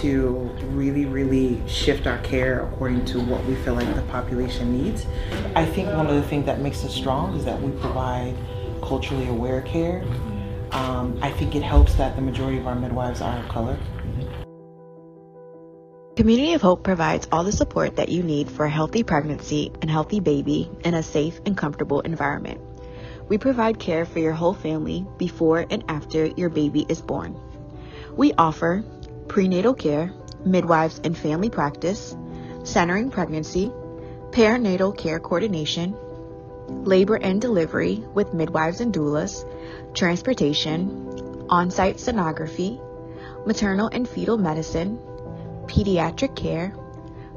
to really, really shift our care according to what we feel like the population needs. I think one of the things that makes us strong is that we provide culturally aware care. I think it helps that the majority of our midwives are of color. Community of Hope provides all the support that you need for a healthy pregnancy and healthy baby in a safe and comfortable environment. We provide care for your whole family before and after your baby is born. We offer prenatal care, midwives and family practice, centering pregnancy, perinatal care coordination, labor and delivery with midwives and doulas, transportation, on-site sonography, maternal and fetal medicine, pediatric care,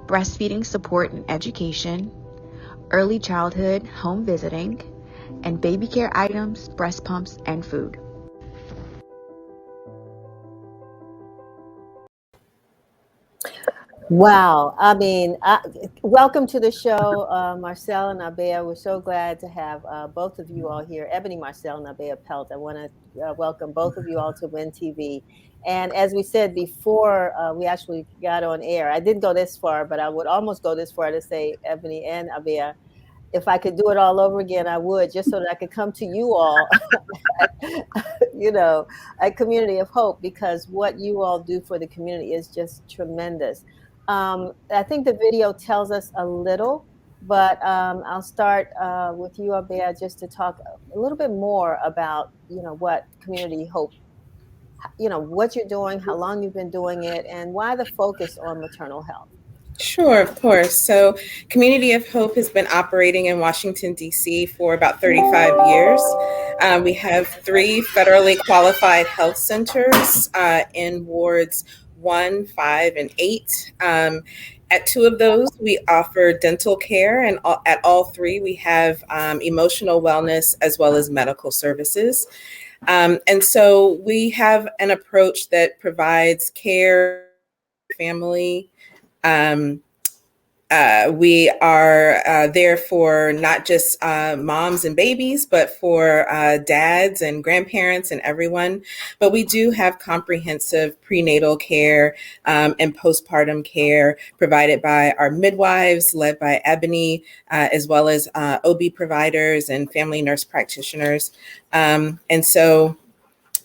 breastfeeding support and education, early childhood home visiting, and baby care items, breast pumps, and food. Wow. I mean, welcome to the show, Marcelle and Abayea. We're so glad to have both of you all here. Ebony, Marcelle, and Abayea Pelt. I want to welcome both of you all to Win TV. And as we said before we actually got on air, I didn't go this far, but I would almost go this far to say, Ebony and Abayea, if I could do it all over again, I would, just so that I could come to you all, you know, a community of hope, because what you all do for the community is just tremendous. I think the video tells us a little, but I'll start with you, Abayea, just to talk a little bit more about, you know, what Community Hope, you know, what you're doing, how long you've been doing it, and why the focus on maternal health. Sure, of course. So Community of Hope has been operating in Washington, D.C. for about 35 years. We have 3 federally qualified health centers in wards 1, 5, and 8. At 2 of those, we offer dental care, and at all 3, we have emotional wellness as well as medical services. And so we have an approach that provides care, family. We are there for not just moms and babies, but for dads and grandparents and everyone. But we do have comprehensive prenatal care and postpartum care provided by our midwives, led by Ebony, as well as OB providers and family nurse practitioners. And so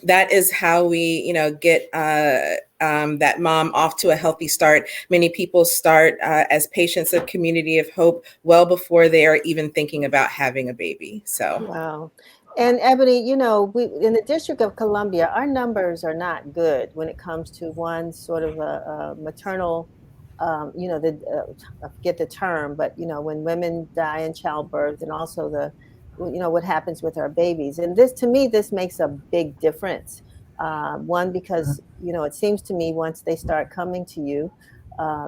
that is how we, you know, get that mom off to a healthy start. Many people start as patients of Community of Hope well before they are even thinking about having a baby. So, wow. And Ebony, you know, we in the District of Columbia, our numbers are not good when it comes to one sort of a maternal, you know, I forget the term, but you know, when women die in childbirth, and also the, you know, what happens with our babies. And this, to me, this makes a big difference. One, because, you know, it seems to me once they start coming to you,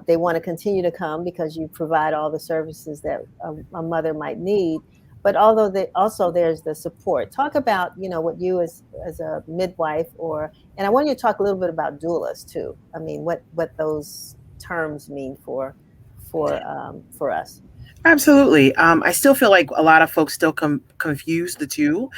they want to continue to come because you provide all the services that a mother might need. But although there's the support. Talk about, you know, what you as a midwife, and I want you to talk a little bit about doulas too. I mean, what those terms mean for us. Absolutely. I still feel like a lot of folks still confuse the two.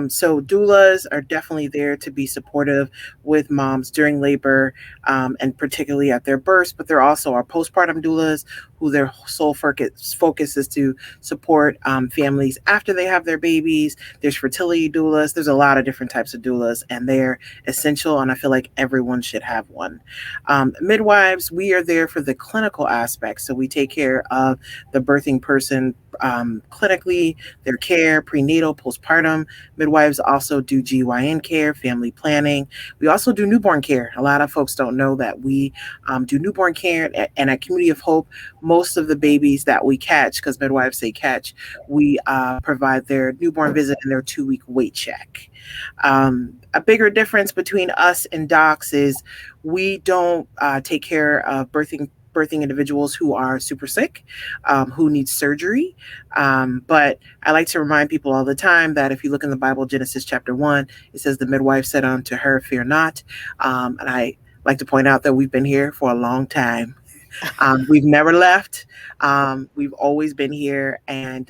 So doulas are definitely there to be supportive with moms during labor, and particularly at their births, but there also are postpartum doulas who their sole focus is to support families after they have their babies. There's fertility doulas. There's a lot of different types of doulas, and they're essential, and I feel like everyone should have one. Midwives, we are there for the clinical aspect. So we take care of the birthing person clinically, their care, prenatal, postpartum. Midwives also do GYN care, family planning. We also do newborn care. A lot of folks don't know that we do newborn care, and at Community of Hope, most of the babies that we catch, because midwives say catch, we provide their newborn visit and their 2-week weight check. A bigger difference between us and docs is we don't take care of birthing individuals who are super sick, who need surgery. But I like to remind people all the time that if you look in the Bible, Genesis chapter 1, it says the midwife said unto her, "Fear not." And I like to point out that we've been here for a long time. We've never left. We've always been here, and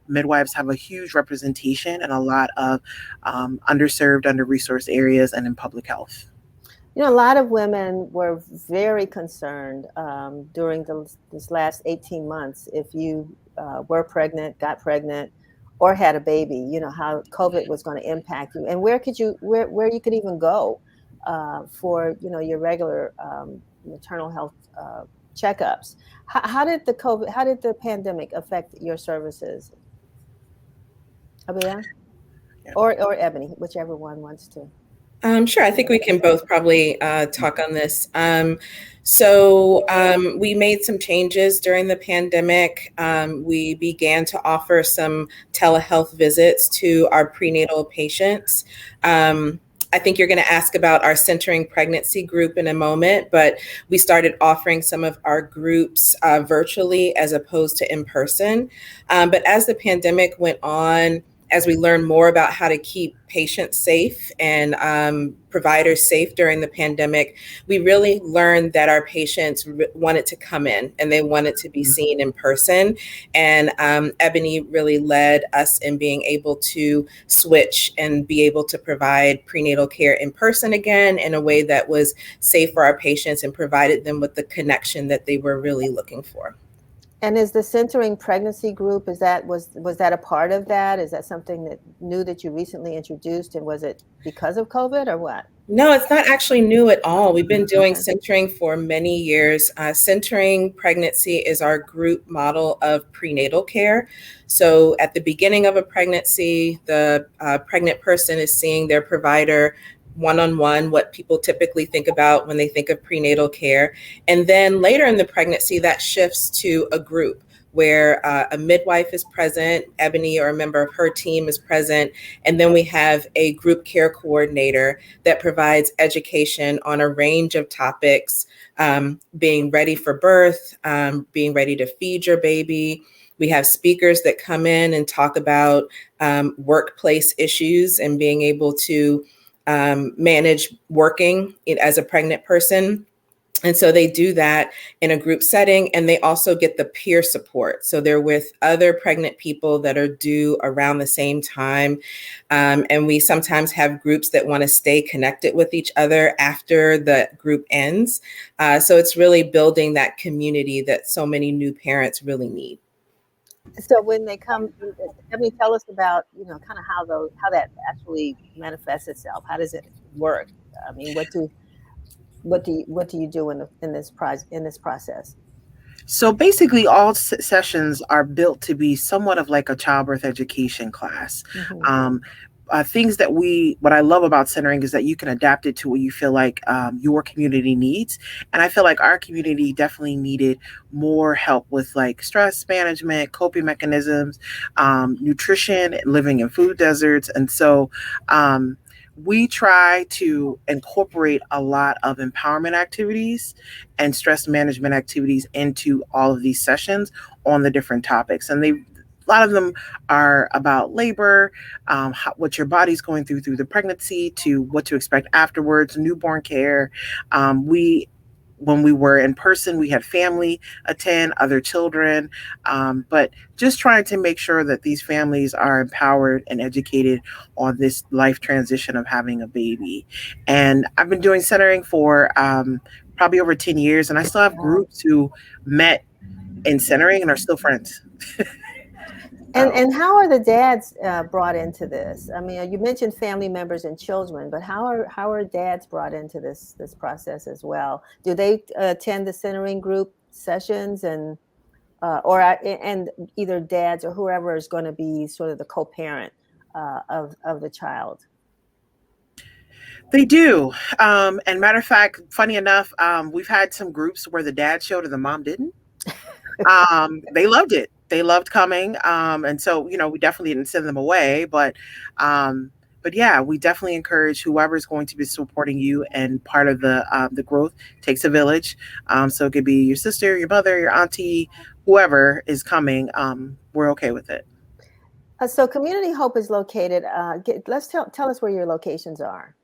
midwives have a huge representation in a lot of underserved, under-resourced areas and in public health. You know, a lot of women were very concerned during this last 18 months if you were pregnant, got pregnant, or had a baby, you know, how COVID was going to impact you and where you could even go for, you know, your regular maternal health checkups. How did how did the pandemic affect your services? Abayea? Or Ebony, whichever one wants to. Sure, I think we can both probably talk on this. We made some changes during the pandemic. We began to offer some telehealth visits to our prenatal patients. I think you're going to ask about our centering pregnancy group in a moment, but we started offering some of our groups virtually as opposed to in person. But as the pandemic went on, as we learn more about how to keep patients safe and providers safe during the pandemic, we really learned that our patients wanted to come in and they wanted to be seen in person. And Ebony really led us in being able to switch and be able to provide prenatal care in person again in a way that was safe for our patients and provided them with the connection that they were really looking for. And is the centering pregnancy group, was that a part of that? Is that something that new that you recently introduced, and was it because of COVID or what? No, it's not actually new at all. We've been doing centering for many years. Centering pregnancy is our group model of prenatal care. So at the beginning of a pregnancy, the pregnant person is seeing their provider one-on-one, what people typically think about when they think of prenatal care. And then later in the pregnancy, that shifts to a group where a midwife is present, Ebony or a member of her team is present, and then we have a group care coordinator that provides education on a range of topics, being ready for birth, being ready to feed your baby. We have speakers that come in and talk about workplace issues and being able to manage working as a pregnant person. And so they do that in a group setting, and they also get the peer support. So they're with other pregnant people that are due around the same time. And we sometimes have groups that want to stay connected with each other after the group ends. So it's really building that community that so many new parents really need. So when they come, Ebony, tell us about, you know, kind of how that actually manifests itself. How does it work? I mean, what do you do in this process? So basically, all sessions are built to be somewhat of like a childbirth education class. Things that what I love about centering is that you can adapt it to what you feel like your community needs. And I feel like our community definitely needed more help with like stress management, coping mechanisms, nutrition, living in food deserts. And so we try to incorporate a lot of empowerment activities and stress management activities into all of these sessions on the different topics. And a lot of them are about labor, what your body's going through the pregnancy, to what to expect afterwards, newborn care. When we were in person, we had family attend, other children, but just trying to make sure that these families are empowered and educated on this life transition of having a baby. And I've been doing centering for probably over 10 years, and I still have groups who met in centering and are still friends. And how are the dads brought into this? I mean, you mentioned family members and children, but how are dads brought into this process as well? Do they attend the centering group sessions and either dads or whoever is going to be sort of the co-parent of the child? They do. And matter of fact, funny enough, we've had some groups where the dad showed and the mom didn't. They loved it. They loved coming. And so, you know, we definitely didn't send them away, but yeah, we definitely encourage whoever's going to be supporting you, and part of the growth takes a village. So it could be your sister, your mother, your auntie, whoever is coming. We're okay with it. So Community Hope is located, let's tell us where your locations are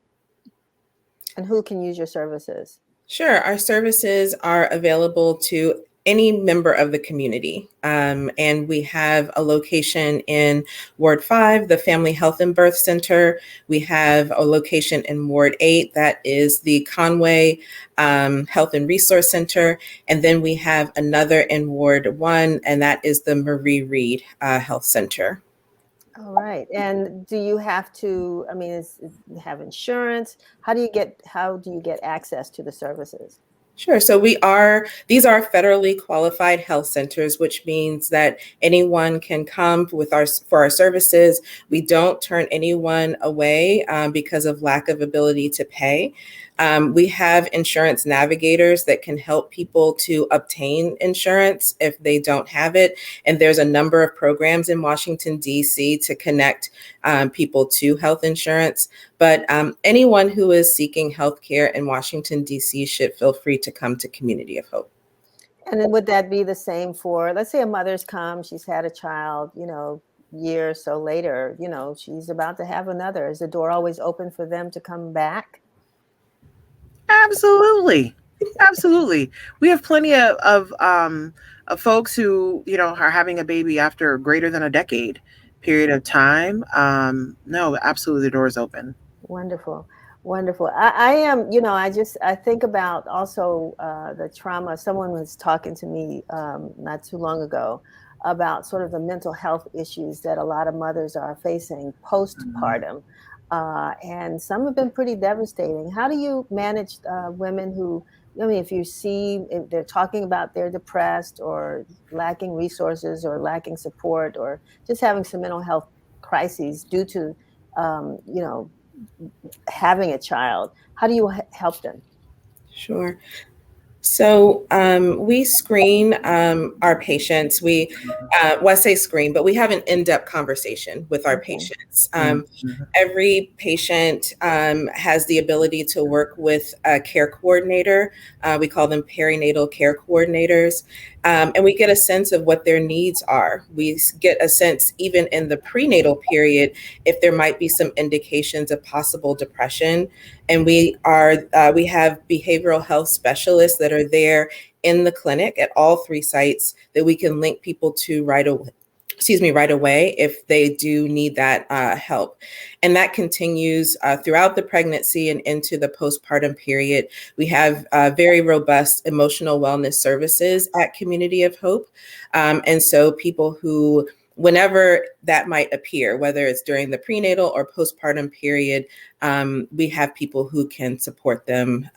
and who can use your services. Sure. Our services are available to any member of the community. And we have a location in Ward 5, the Family Health and Birth Center. We have a location in Ward 8, that is the Conway Health and Resource Center. And then we have another in Ward 1, and that is the Marie Reed Health Center. All right. And do you have to, I mean, have insurance? How do you get access to the services? Sure. So these are federally qualified health centers, which means that anyone can come for our services. We don't turn anyone away because of lack of ability to pay. We have insurance navigators that can help people to obtain insurance if they don't have it. And there's a number of programs in Washington, D.C. to connect people to health insurance. But anyone who is seeking health care in Washington, D.C. should feel free to come to Community of Hope. And then would that be the same for, let's say a mother's come, she's had a child, year or so later, she's about to have another. Is the door always open for them to come back? Absolutely. Absolutely. We have plenty of folks who, are having a baby after greater than a decade period of time. No, absolutely, the door is open. Wonderful. Wonderful. I am, I think about also the trauma. Someone was talking to me not too long ago about sort of the mental health issues that a lot of mothers are facing postpartum. And some have been pretty devastating. How do you manage women who, if they're talking about they're depressed or lacking resources or lacking support or just having some mental health crises due to, having a child, how do you help them? Sure. So we screen our patients. I say screen, but we have an in-depth conversation with our patients. Every patient has the ability to work with a care coordinator. We call them perinatal care coordinators. And we get a sense of what their needs are. We get a sense, even in the prenatal period, if there might be some indications of possible depression. And we have behavioral health specialists that are there in the clinic at all 3 sites that we can link people to right away if they do need that help. And that continues throughout the pregnancy and into the postpartum period. We have very robust emotional wellness services at Community of Hope. And so people who, whenever that might appear, whether it's during the prenatal or postpartum period, we have people who can support them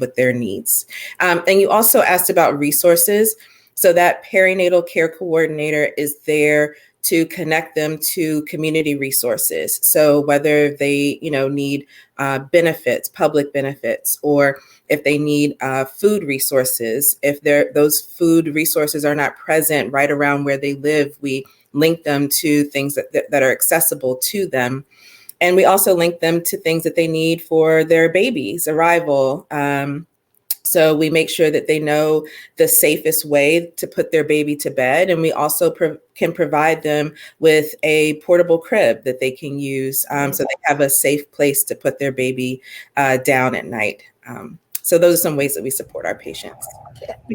with their needs. And you also asked about resources. So that perinatal care coordinator is there to connect them to community resources. So whether they, need benefits, public benefits, or if they need food resources, if those food resources are not present right around where they live, we link them to things that are accessible to them. And we also link them to things that they need for their baby's arrival. So we make sure that they know the safest way to put their baby to bed. And we also can provide them with a portable crib that they can use so they have a safe place to put their baby down at night. So those are some ways that we support our patients.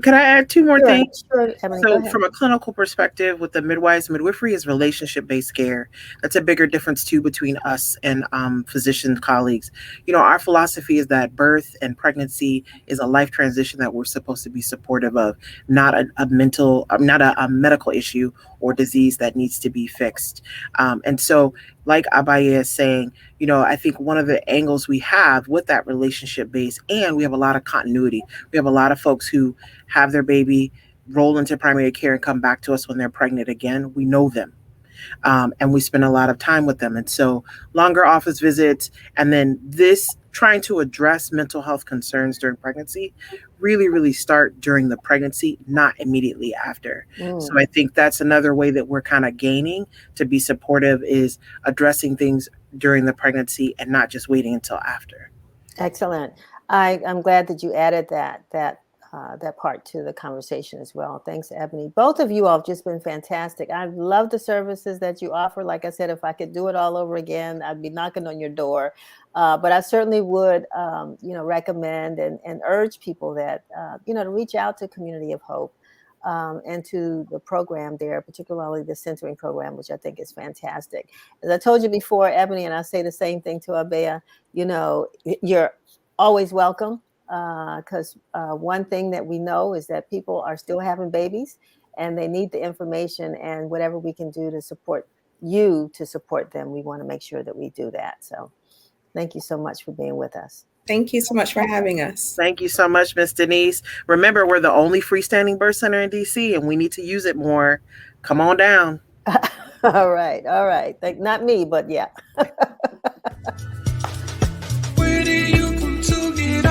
Could I add 2 more things? Sure, Ebony, so from a clinical perspective with the midwives, midwifery is relationship-based care. That's a bigger difference too between us and physician colleagues. Our philosophy is that birth and pregnancy is a life transition that we're supposed to be supportive of, not a medical issue or disease that needs to be fixed. And so, like Abayea is saying, I think one of the angles we have with that relationship base, and we have a lot of continuity. We have a lot of folks who have their baby roll into primary care and come back to us when they're pregnant again. We know them. And we spend a lot of time with them. And so longer office visits, and then this trying to address mental health concerns during pregnancy really start during the pregnancy, not immediately after. So I think that's another way that we're kind of gaining to be supportive, is addressing things during the pregnancy and not just waiting until after. Excellent. I'm glad that you added that part to the conversation as well. Thanks, Ebony. Both of you all have just been fantastic. I love the services that you offer. Like I said, if I could do it all over again, I'd be knocking on your door. But I certainly would, recommend and urge people that, to reach out to Community of Hope. and to the program there, particularly the centering program, which I think is fantastic. As I told you before, Ebony, and I say the same thing to Abayea, you're always welcome, because one thing that we know is that people are still having babies and they need the information, and whatever we can do to support you, to support them, we want to make sure that we do that. So thank you so much for being with us. Thank you so much for having us. Thank you so much, Miss Denise. Remember, we're the only freestanding birth center in DC, and we need to use it more. Come on down. All right. Not me, but yeah. Where did you come to get